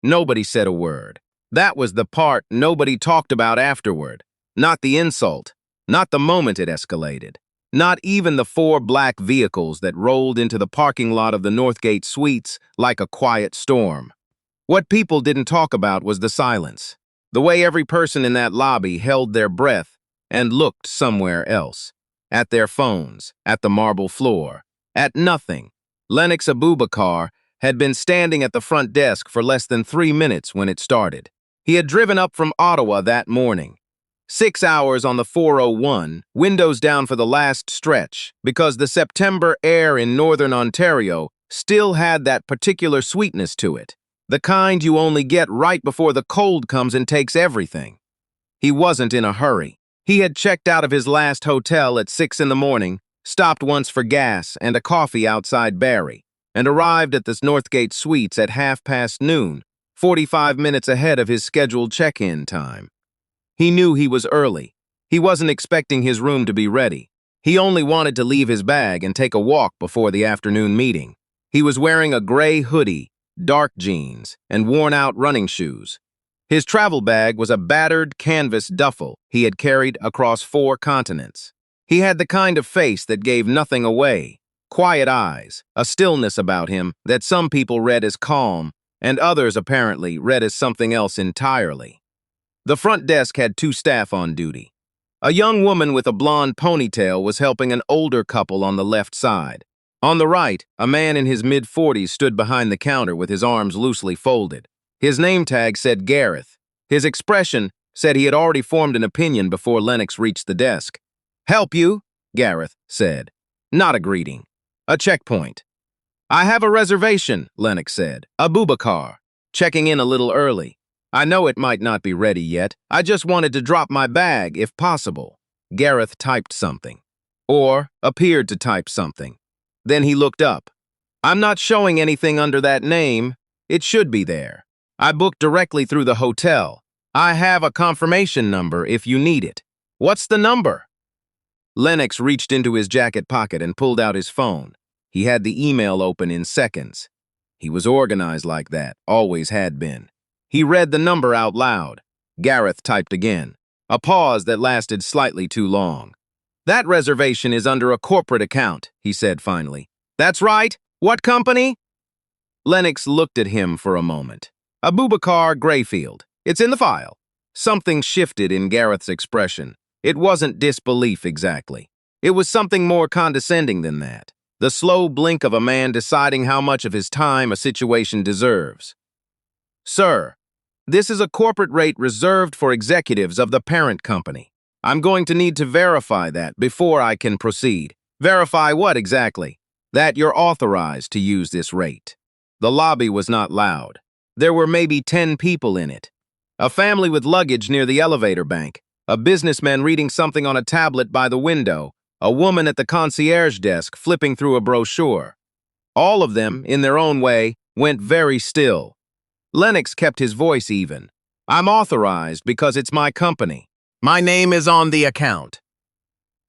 Nobody said a word. That was the part nobody talked about afterward. Not the insult, not the moment it escalated, not even the 4 black vehicles that rolled into the parking lot of the Northgate Suites like a quiet storm. What people didn't talk about was the silence, the way every person in that lobby held their breath and looked somewhere else, at their phones, at the marble floor, at nothing. Lennox Abubakar had been standing at the front desk for less than 3 minutes when it started. He had driven up from Ottawa that morning. 6 hours on the 401, windows down for the last stretch, because the September air in northern Ontario still had that particular sweetness to it, the kind you only get right before the cold comes and takes everything. He wasn't in a hurry. He had checked out of his last hotel at 6 in the morning, stopped once for gas and a coffee outside Barrie, and arrived at the Northgate Suites at noon, 45 minutes ahead of his scheduled check-in time. He knew he was early. He wasn't expecting his room to be ready. He only wanted to leave his bag and take a walk before the afternoon meeting. He was wearing a gray hoodie, dark jeans, and worn-out running shoes. His travel bag was a battered canvas duffel he had carried across 4 continents. He had the kind of face that gave nothing away, quiet eyes, a stillness about him that some people read as calm, and others apparently read as something else entirely. The front desk had 2 staff on duty. A young woman with a blonde ponytail was helping an older couple on the left side. On the right, a man in his mid-40s stood behind the counter with his arms loosely folded. His name tag said Gareth. His expression said he had already formed an opinion before Lennox reached the desk. "Help you?" Gareth said. Not a greeting. A checkpoint. "I have a reservation," Lennox said. "Abubakar. Checking in a little early. I know it might not be ready yet. I just wanted to drop my bag, if possible." Gareth typed something. Or appeared to type something. Then he looked up. "I'm not showing anything under that name. It should be there. I booked directly through the hotel. I have a confirmation number if you need it." "What's the number?" Lennox reached into his jacket pocket and pulled out his phone. He had the email open in seconds. He was organized like that, always had been. He read the number out loud. Gareth typed again. A pause that lasted slightly too long. "That reservation is under a corporate account," he said finally. "That's right. What company?" Lennox looked at him for a moment. "Abubakar Grayfield. It's in the file." Something shifted in Gareth's expression. It wasn't disbelief exactly. It was something more condescending than that. The slow blink of a man deciding how much of his time a situation deserves. "Sir, this is a corporate rate reserved for executives of the parent company. I'm going to need to verify that before I can proceed." "Verify what exactly?" "That you're authorized to use this rate." The lobby was not loud. There were maybe 10 people in it. A family with luggage near the elevator bank, a businessman reading something on a tablet by the window, a woman at the concierge desk flipping through a brochure. All of them, in their own way, went very still. Lennox kept his voice even. "I'm authorized because it's my company. My name is on the account."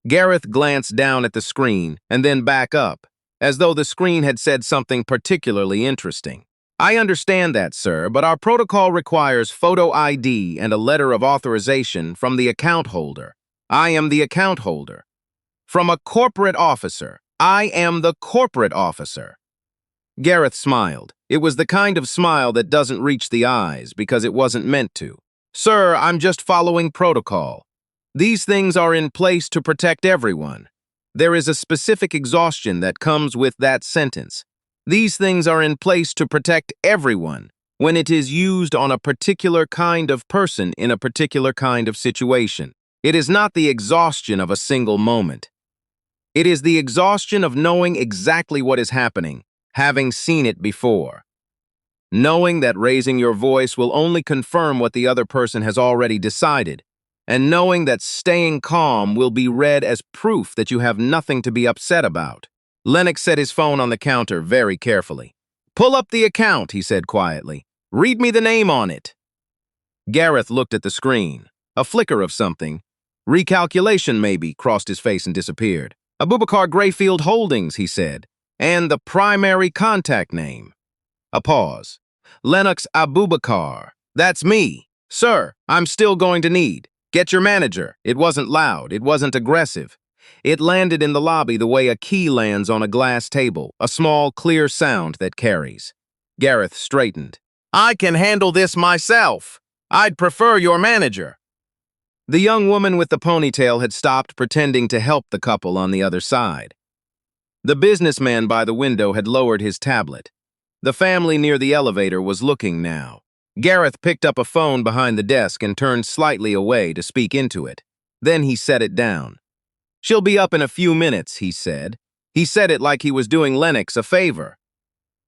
Gareth glanced down at the screen and then back up, as though the screen had said something particularly interesting. "I understand that, sir, but our protocol requires photo ID and a letter of authorization from the account holder. I am the account holder. From a corporate officer. I am the corporate officer." Gareth smiled. It was the kind of smile that doesn't reach the eyes because it wasn't meant to. "Sir, I'm just following protocol. These things are in place to protect everyone. There is a specific exhaustion that comes with that sentence. These things are in place to protect everyone when it is used on a particular kind of person in a particular kind of situation. It is not the exhaustion of a single moment. It is the exhaustion of knowing exactly what is happening, having seen it before. Knowing that raising your voice will only confirm what the other person has already decided, and knowing that staying calm will be read as proof that you have nothing to be upset about." Lennox set his phone on the counter very carefully. "Pull up the account," he said quietly. "Read me the name on it." Gareth looked at the screen. A flicker of something. Recalculation, maybe, crossed his face and disappeared. "Abubakar Grayfield Holdings," he said. "And the primary contact name." A pause. Lennox Abubakar. That's me. Sir, I'm still going to need. Get your manager. It wasn't loud. It wasn't aggressive. It landed in the lobby the way a key lands on a glass table, a small, clear sound that carries. Gareth straightened. I can handle this myself. I'd prefer your manager. The young woman with the ponytail had stopped pretending to help the couple on the other side. The businessman by the window had lowered his tablet. The family near the elevator was looking now. Gareth picked up a phone behind the desk and turned slightly away to speak into it. Then he set it down. She'll be up in a few minutes, he said. He said it like he was doing Lennox a favor.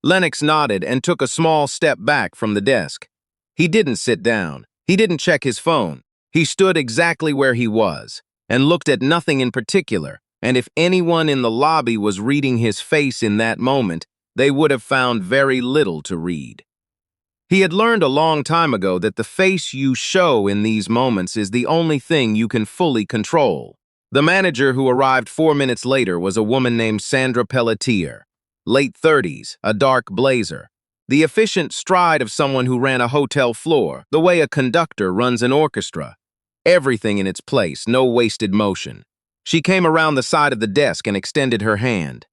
Lennox nodded and took a small step back from the desk. He didn't sit down. He didn't check his phone. He stood exactly where he was and looked at nothing in particular, and if anyone in the lobby was reading his face in that moment, they would have found very little to read. He had learned a long time ago that the face you show in these moments is the only thing you can fully control. The manager who arrived 4 minutes later was a woman named Sandra Pelletier, late 30s, a dark blazer. The efficient stride of someone who ran a hotel floor, the way a conductor runs an orchestra. Everything in its place, no wasted motion. She came around the side of the desk and extended her hand.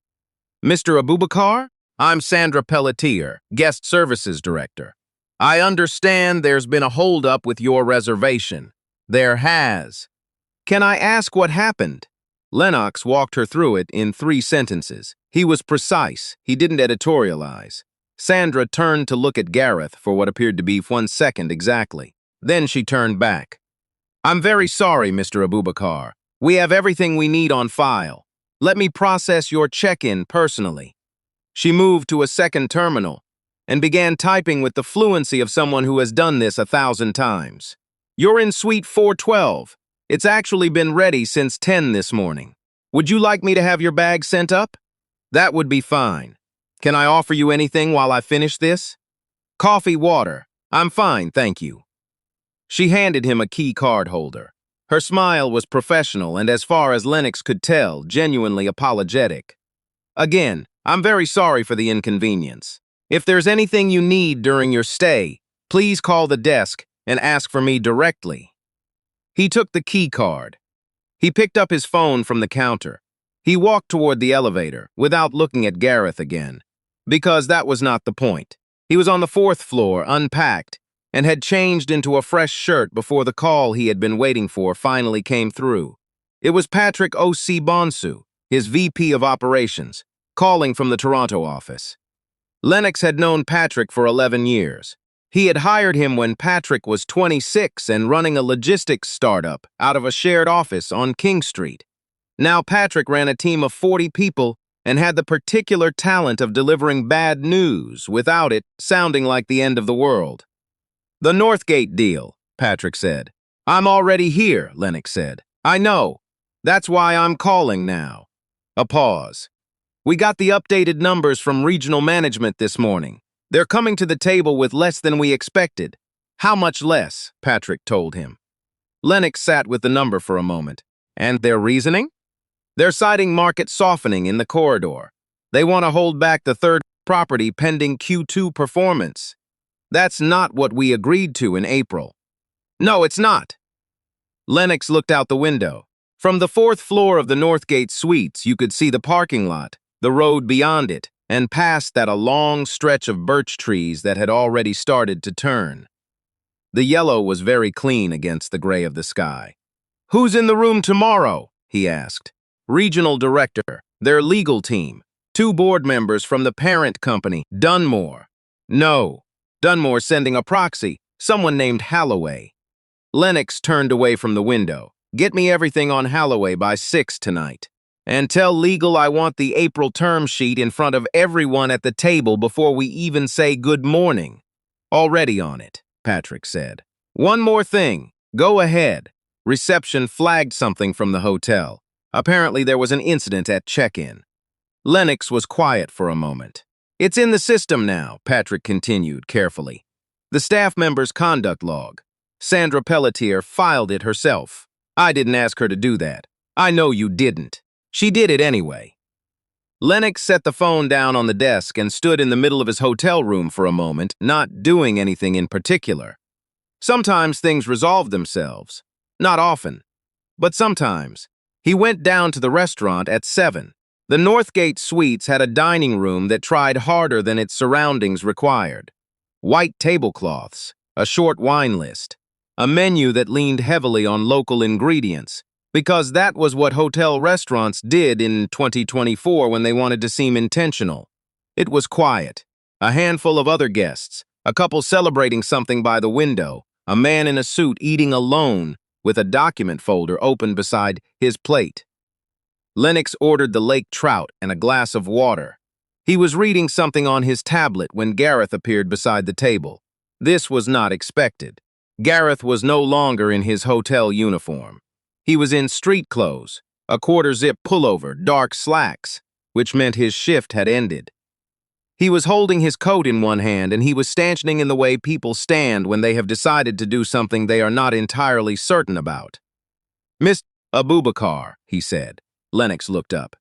Mr. Abubakar? I'm Sandra Pelletier, Guest Services Director. I understand there's been a holdup with your reservation. There has. Can I ask what happened? Lennox walked her through it in 3 sentences. He was precise. He didn't editorialize. Sandra turned to look at Gareth for what appeared to be 1 second exactly. Then she turned back. I'm very sorry, Mr. Abubakar. We have everything we need on file. Let me process your check-in personally. She moved to a second terminal and began typing with the fluency of someone who has done this 1,000 times. You're in suite 412. It's actually been ready since 10 this morning. Would you like me to have your bag sent up? That would be fine. Can I offer you anything while I finish this? Coffee, water. I'm fine, thank you. She handed him a key card holder. Her smile was professional and, as far as Lennox could tell, genuinely apologetic. Again, I'm very sorry for the inconvenience. If there's anything you need during your stay, please call the desk and ask for me directly. He took the key card. He picked up his phone from the counter. He walked toward the elevator without looking at Gareth again, because that was not the point. He was on the 4th floor, unpacked, and had changed into a fresh shirt before the call he had been waiting for finally came through. It was Patrick O.C. Bonsu, his VP of Operations, calling from the Toronto office. Lennox had known Patrick for 11 years. He had hired him when Patrick was 26 and running a logistics startup out of a shared office on King Street. Now Patrick ran a team of 40 people and had the particular talent of delivering bad news without it sounding like the end of the world. The Northgate deal, Patrick said. I'm already here, Lennox said. I know. That's why I'm calling now. A pause. We got the updated numbers from regional management this morning. They're coming to the table with less than we expected. How much less? Patrick told him. Lennox sat with the number for a moment. And their reasoning? They're citing market softening in the corridor. They want to hold back the third property pending Q2 performance. That's not what we agreed to in April. No, it's not. Lennox looked out the window. From the 4th floor of the Northgate Suites, you could see the parking lot, the road beyond it, and past that a long stretch of birch trees that had already started to turn. The yellow was very clean against the gray of the sky. Who's in the room tomorrow? He asked. Regional director, their legal team, 2 board members from the parent company, Dunmore. No, Dunmore's sending a proxy, someone named Holloway. Lennox turned away from the window. Get me everything on Holloway by 6 tonight. And tell legal I want the April term sheet in front of everyone at the table before we even say good morning. Already on it, Patrick said. One more thing. Go ahead. Reception flagged something from the hotel. Apparently there was an incident at check-in. Lennox was quiet for a moment. It's in the system now, Patrick continued carefully. The staff member's conduct log. Sandra Pelletier filed it herself. I didn't ask her to do that. I know you didn't. She did it anyway. Lennox set the phone down on the desk and stood in the middle of his hotel room for a moment, not doing anything in particular. Sometimes things resolve themselves. Not often, but sometimes. He went down to the restaurant at 7. The Northgate Suites had a dining room that tried harder than its surroundings required. White tablecloths, a short wine list, a menu that leaned heavily on local ingredients, because that was what hotel restaurants did in 2024 when they wanted to seem intentional. It was quiet. A handful of other guests, a couple celebrating something by the window, a man in a suit eating alone with a document folder open beside his plate. Lennox ordered the lake trout and a glass of water. He was reading something on his tablet when Gareth appeared beside the table. This was not expected. Gareth was no longer in his hotel uniform. He was in street clothes, a quarter-zip pullover, dark slacks, which meant his shift had ended. He was holding his coat in one hand, and he was standing in the way people stand when they have decided to do something they are not entirely certain about. "Mr. Abubakar," he said. Lennox looked up.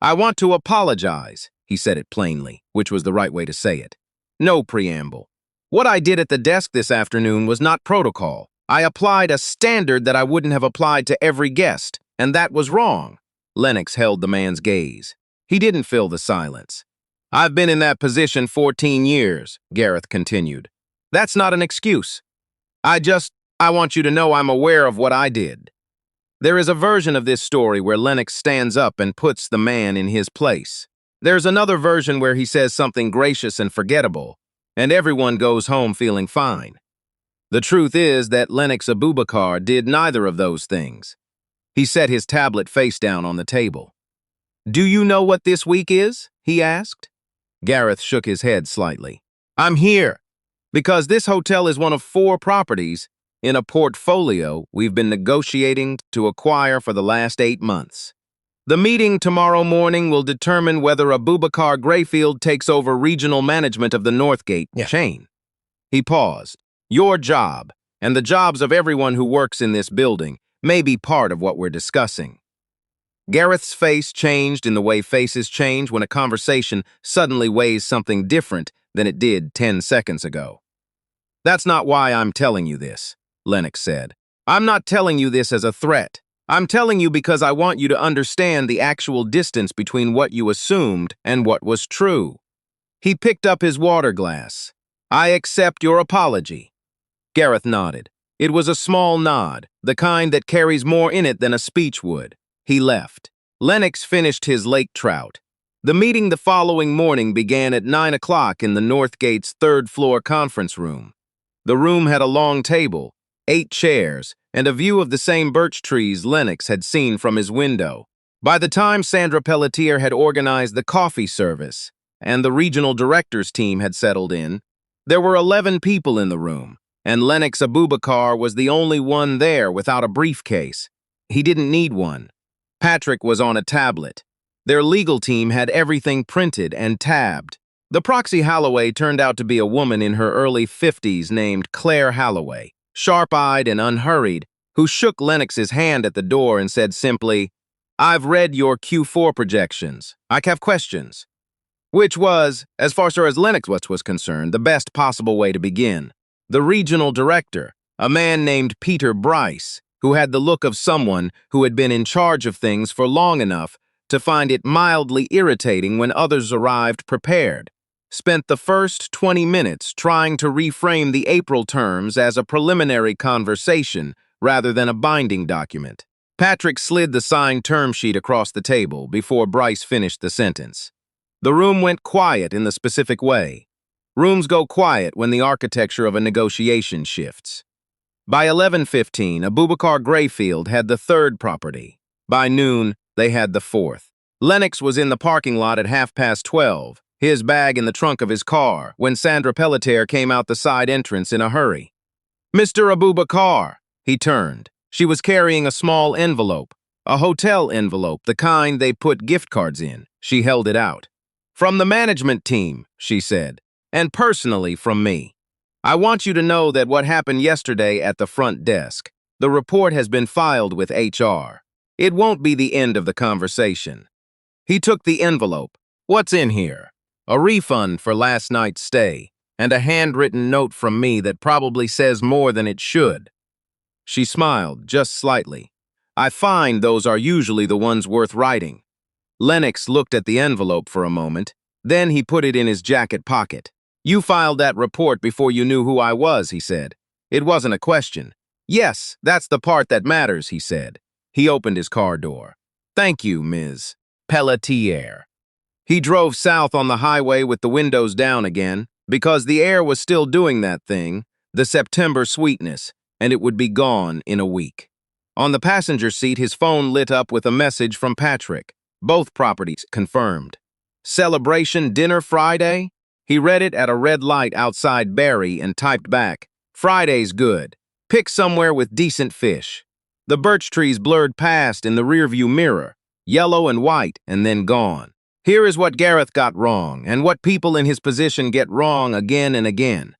"I want to apologize," he said it plainly, which was the right way to say it. No preamble. "What I did at the desk this afternoon was not protocol. I applied a standard that I wouldn't have applied to every guest, and that was wrong." Lennox held the man's gaze. He didn't fill the silence. "I've been in that position 14 years, Gareth continued. "That's not an excuse. I want you to know I'm aware of what I did." There is a version of this story where Lennox stands up and puts the man in his place. There's another version where he says something gracious and forgettable, and everyone goes home feeling fine. The truth is that Lennox Abubakar did neither of those things. He set his tablet face down on the table. "Do you know what this week is?" he asked. Gareth shook his head slightly. "I'm here because this hotel is one of 4 properties in a portfolio we've been negotiating to acquire for the last 8 months. The meeting tomorrow morning will determine whether Abubakar Grayfield takes over regional management of the Northgate chain." He paused. "Your job, and the jobs of everyone who works in this building, may be part of what we're discussing." Gareth's face changed in the way faces change when a conversation suddenly weighs something different than it did 10 seconds ago. "That's not why I'm telling you this," Lennox said. "I'm not telling you this as a threat. I'm telling you because I want you to understand the actual distance between what you assumed and what was true." He picked up his water glass. "I accept your apology." Gareth nodded. It was a small nod, the kind that carries more in it than a speech would. He left. Lennox finished his lake trout. The meeting the following morning began at 9 o'clock in the Northgate's 3rd-floor conference room. The room had a long table, 8 chairs, and a view of the same birch trees Lennox had seen from his window. By the time Sandra Pelletier had organized the coffee service and the regional directors team had settled in, there were 11 people in the room, and Lennox Abubakar was the only one there without a briefcase. He didn't need one. Patrick was on a tablet. Their legal team had everything printed and tabbed. The proxy Holloway turned out to be a woman in her early 50s named Claire Holloway, sharp-eyed and unhurried, who shook Lennox's hand at the door and said simply, "I've read your Q4 projections. I have questions." Which was, as far as Lennox was concerned, the best possible way to begin. The regional director, a man named Peter Bryce, who had the look of someone who had been in charge of things for long enough to find it mildly irritating when others arrived prepared, spent the first 20 minutes trying to reframe the April terms as a preliminary conversation rather than a binding document. Patrick slid the signed term sheet across the table before Bryce finished the sentence. The room went quiet in the specific way. Rooms go quiet when the architecture of a negotiation shifts. By 11:15, Abubakar Grayfield had the 3rd property. By noon, they had the 4th. Lennox was in the parking lot at 12:30, his bag in the trunk of his car, when Sandra Pelletier came out the side entrance in a hurry. "Mr. Abubakar," he turned. She was carrying a small envelope, a hotel envelope, the kind they put gift cards in. She held it out. "From the management team," she said, "and personally from me. I want you to know that what happened yesterday at the front desk, the report has been filed with HR. It won't be the end of the conversation." He took the envelope. What's in here? A refund for last night's stay, and a handwritten note from me that probably says more than it should. She smiled, just slightly. I find those are usually the ones worth writing. Lennox looked at the envelope for a moment. Then he put it in his jacket pocket. You filed that report before you knew who I was, he said. It wasn't a question. Yes, that's the part that matters, he said. He opened his car door. Thank you, Ms. Pelletier. He drove south on the highway with the windows down again, because the air was still doing that thing, the September sweetness, and it would be gone in a week. On the passenger seat, his phone lit up with a message from Patrick. Both properties confirmed. Celebration dinner Friday? He read it at a red light outside Barry and typed back, Friday's good. Pick somewhere with decent fish. The birch trees blurred past in the rearview mirror, yellow and white, and then gone. Here is what Gareth got wrong, and what people in his position get wrong again and again.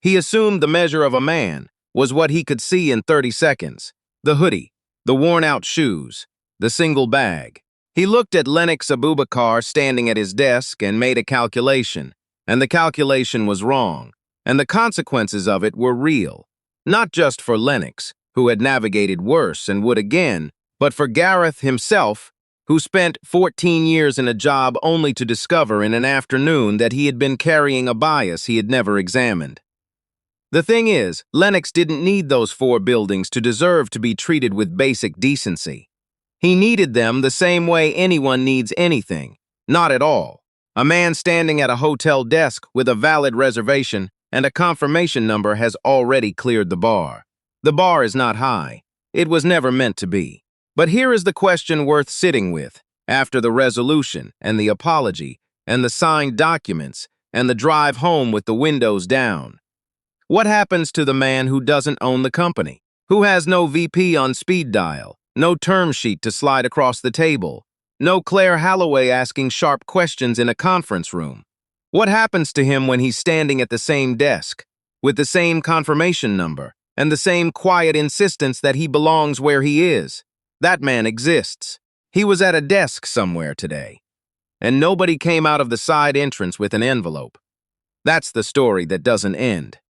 He assumed the measure of a man was what he could see in 30 seconds. The hoodie, the worn-out shoes, the single bag. He looked at Lennox Abubakar standing at his desk and made a calculation, and the calculation was wrong, and the consequences of it were real. Not just for Lennox, who had navigated worse and would again, but for Gareth himself, who spent 14 years in a job only to discover in an afternoon that he had been carrying a bias he had never examined. The thing is, Lennox didn't need those 4 buildings to deserve to be treated with basic decency. He needed them the same way anyone needs anything. Not at all. A man standing at a hotel desk with a valid reservation and a confirmation number has already cleared the bar. The bar is not high. It was never meant to be. But here is the question worth sitting with, after the resolution and the apology and the signed documents and the drive home with the windows down. What happens to the man who doesn't own the company, who has no VP on speed dial, no term sheet to slide across the table, no Claire Holloway asking sharp questions in a conference room? What happens to him when he's standing at the same desk, with the same confirmation number, and the same quiet insistence that he belongs where he is? That man exists. He was at a desk somewhere today. And nobody came out of the side entrance with an envelope. That's the story that doesn't end.